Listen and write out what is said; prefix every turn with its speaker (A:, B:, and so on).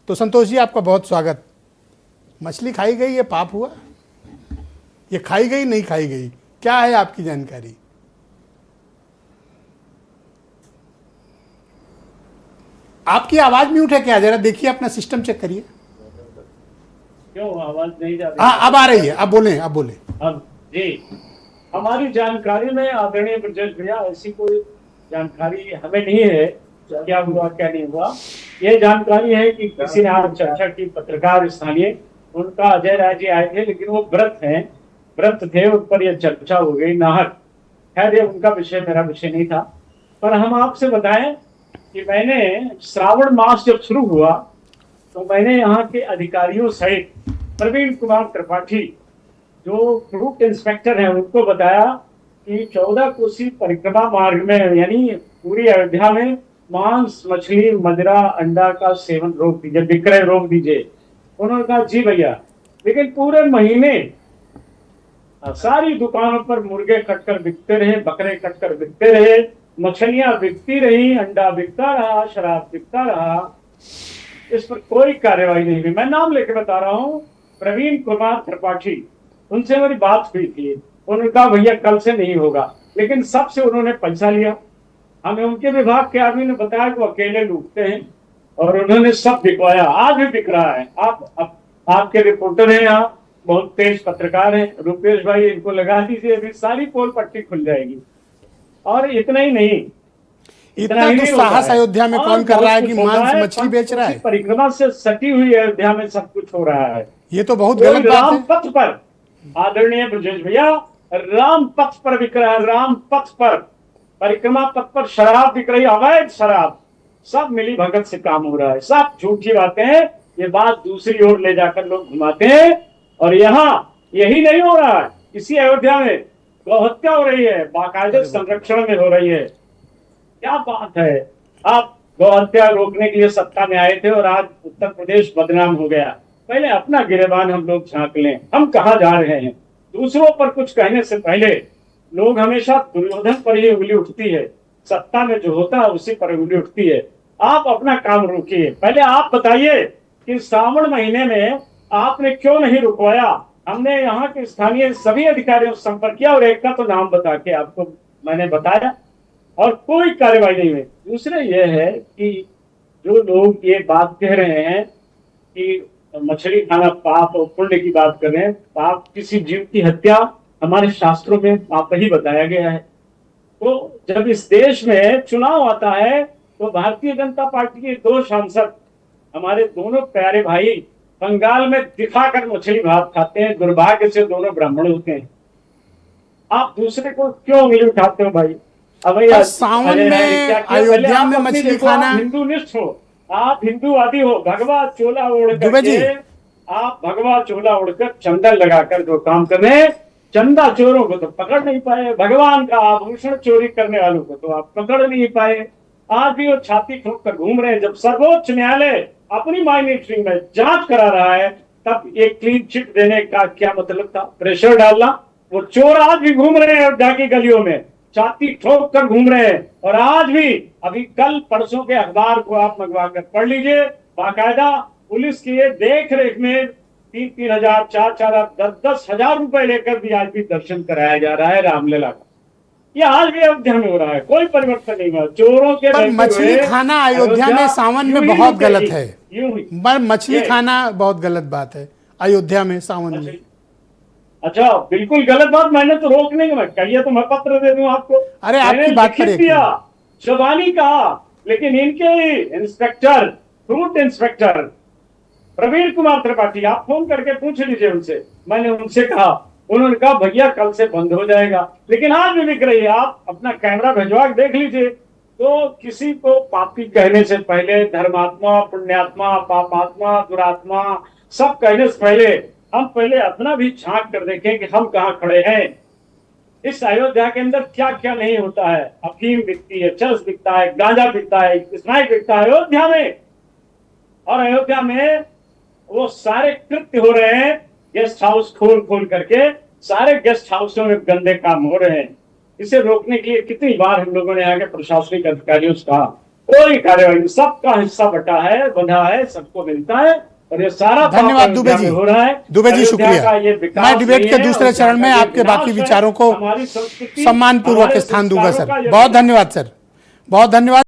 A: तो संतोष जी आपका बहुत स्वागत। मछली खाई गई ये पाप हुआ? ये खाई गई नहीं खाई गई, क्या है आपकी जानकारी? आपकी आवाज म्यूट है क्या? जरा देखिए, अपना सिस्टम चेक करिए।
B: क्यों आवाज नहीं जा रही?
A: हाँ, अब आ रही है, अब बोले, अब बोले।
B: अब जी, हमारी जानकारी में आदरणीय ब्रजेश भैया ऐसी कोई जानकारी हमें नहीं है क्या हुआ क्या नहीं हुआ। ये जानकारी है कि किसी ने आज चर्चा की, पत्रकार स्थानीय, उनका अजय राय जी आए थे, लेकिन वो व्रत थे, उन पर यह चर्चा हो गई नाहक। खैर ये उनका विषय, मेरा विषय नहीं था। पर हम आपसे बताएं कि मैंने श्रावण मास जब शुरू हुआ तो मैंने यहाँ के अधिकारियों सहित प्रवीण कुमार त्रिपाठी जो फ्रूट इंस्पेक्टर हैं उनको बताया कि 14 कोसी परिक्रमा मार्ग में, यानी पूरी अयोध्या में, मांस, मछली, मदिरा, अंडा का सेवन रोक दीजिए, विक्रय रोक दीजिए। उन्होंने कहा जी भैया, लेकिन पूरे महीने सारी दुकानों पर मुर्गे कटकर बिकते रहे, बकरे कटकर बिकते रहे, मछलियां बिकती रही, अंडा बिकता रहा, शराब बिकता रहा। इस पर कोई कार्रवाई नहीं हुई। मैं नाम लेके बता रहा हूँ, प्रवीण कुमार त्रिपाठी, उनसे मेरी बात हुई थी। उन्होंने कहा भैया कल से नहीं होगा, लेकिन सबसे उन्होंने पैसा लिया। हमें उनके विभाग के आदमी ने बताया कि वो अकेले लूटते हैं, और उन्होंने सब बिकवाया। आज भी बिक रहा है। आपके रिपोर्टर हैं यहाँ, बहुत तेज पत्रकार हैं, रुपेश भाई, इनको लगा दीजिए, अभी सारी पोल पट्टी खुल जाएगी। और इतना ही नहीं,
A: इतना तो साहस अयोध्या में कौन कर रहा है कि मांस मछली बेच रहा है?
B: परिक्रमा से सटी हुई अयोध्या में सब कुछ हो रहा है।
A: ये तो बहुत गलत बात है।
B: राम पथ पर, आदरणीय ब्रजेश भैया, राम पथ पर बिक रहा है। राम पथ पर, परिक्रमा पथ पर शराब बिक रही, अवैध शराब। सब मिली भगत से काम हो रहा है, सब झूठी बातें हैं। ये बात दूसरी ओर ले जाकर लोग घुमाते हैं। और यहाँ यही नहीं हो रहा है, इसी अयोध्या में गौहत्या हो रही है, बाकायदे संरक्षण में हो रही है। क्या बात है! आप गौहत्या रोकने के लिए सत्ता में आए थे और आज उत्तर प्रदेश बदनाम हो गया। पहले अपना गिरेबान हम लोग झांक लें, हम कहाँ जा रहे हैं। दूसरों पर कुछ कहने से पहले लोग हमेशा दुर्योधन पर ही उंगली उठती है, सत्ता में जो होता है उसी पर उंगली उठती है। आप अपना काम रोकिए। पहले आप बताइए कि श्रावण महीने में आपने क्यों नहीं रुकवाया। हमने यहाँ के स्थानीय सभी अधिकारियों से संपर्क किया और एक का तो नाम बता के आपको मैंने बताया, और कोई कार्रवाई नहीं हुई। दूसरा यह है कि जो लोग ये बात कह रहे हैं कि मछली खाना पाप और पुण्य की बात कर रहे हैं, पाप किसी जीव की हत्या हमारे शास्त्रों में पाप ही बताया गया है। तो जब इस देश में चुनाव आता है तो भारतीय जनता पार्टी के दो सांसद, हमारे दोनों प्यारे भाई, बंगाल में दिखाकर मछली भात खाते हैं। दुर्भाग्य से दोनों ब्राह्मण होते हैं। आप दूसरे को क्यों उंगली उठाते हो भाई? अब
A: सावन में अयोध्या में मछली खाना,
B: हिंदू निष्ठ हो, आप हिंदूवादी हो, भगवा चोला ओढ़कर, आप भगवा चोला ओढ़कर चंदन लगाकर जो काम कर रहे हैं, चंदा चोरों को तो पकड़ नहीं पाए, भगवान का आभूषण चोरी करने वालों को तो आप पकड़ नहीं पाए। आज भी वो छाती ठोक कर घूम रहे हैं। जब सर्वोच्च न्यायालय अपनी मॉनिटरिंग में जांच करा रहा है, तब एक क्लीन चिट देने का क्या मतलब था? प्रेशर डालना। वो चोर आज भी घूम रहे हैं अयोध्या की गलियों में, छाती ठोक कर घूम रहे हैं। और आज भी, अभी कल परसों के अखबार को आप मंगवा कर पढ़ लीजिए, बाकायदा पुलिस की देख रेख में 3-3 हजार, 4-4, 10-10 हजार रुपए लेकर भी आज भी दर्शन कराया जा रहा है रामलला का। ये आज भी अयोध्या में हो रहा है, कोई परिवर्तन नहीं हुआ। चोरों के
A: पर मछली खाना अयोध्या में सावन में बहुत गलत है। पर मछली खाना बहुत गलत बात है अयोध्या में सावन में।
B: अच्छा, बिल्कुल गलत बात। मैंने तो रोकने का कहिए तो मैं पत्र दे दूं आपको।
A: अरे आपकी बात पर
B: दिया, जबानी कहा, लेकिन इनके inspector, fruit inspector Praveen Kumar Tripathi, आप फोन करके पूछ लीजिए उनसे। मैंने उनसे कहा, उन्होंने कहा भैया कल से बंद हो जाएगा, लेकिन आज भी बिक रही है। आप अपना कैमरा भिजवा देख लीजिए। तो किसी को पापी कहने से पहले, धर्मात्मा, पुण्यात्मा, पापात्मा, दुरात्मा, सब कहने से पहले हम पहले अपना भी झांक कर देखें कि हम कहाँ खड़े हैं। इस अयोध्या के अंदर क्या क्या नहीं होता है। अफीम बिकती है, चरस बिकता है, गांजा बिकता है, स्नाइक बिकता है अयोध्या में। और अयोध्या में वो सारे कृत्य हो रहे हैं, गेस्ट हाउस खोल खोल करके सारे गेस्ट हाउसों में गंदे काम हो रहे हैं। इसे रोकने के लिए कितनी बार हम लोगों ने आगे प्रशासनिक अधिकारियों से कहा, कोई कार्यवाही नहीं, सबका हिस्सा बटा है, बंधा है, सबको मिलता है। और ये सारा
A: धन्यवाद दुबे जी।
B: हो रहा है।
A: दुबे जी
B: अयोध्या
A: शुक्रिया।
B: का ये विकास
A: मैं डिबेट
B: नहीं
A: के
B: है,
A: दूसरे
B: अयोध्या
A: चरण में
B: का ये
A: आपके बाकी
B: विनाश है।
A: विचारों को
B: हमारी संस्कृति,
A: सम्मान पूर्वक
B: हमारे
A: स्थान दूंगा
B: संस्कारों
A: सर।
B: का ये
A: बहुत धन्यवाद सर, बहुत धन्यवाद।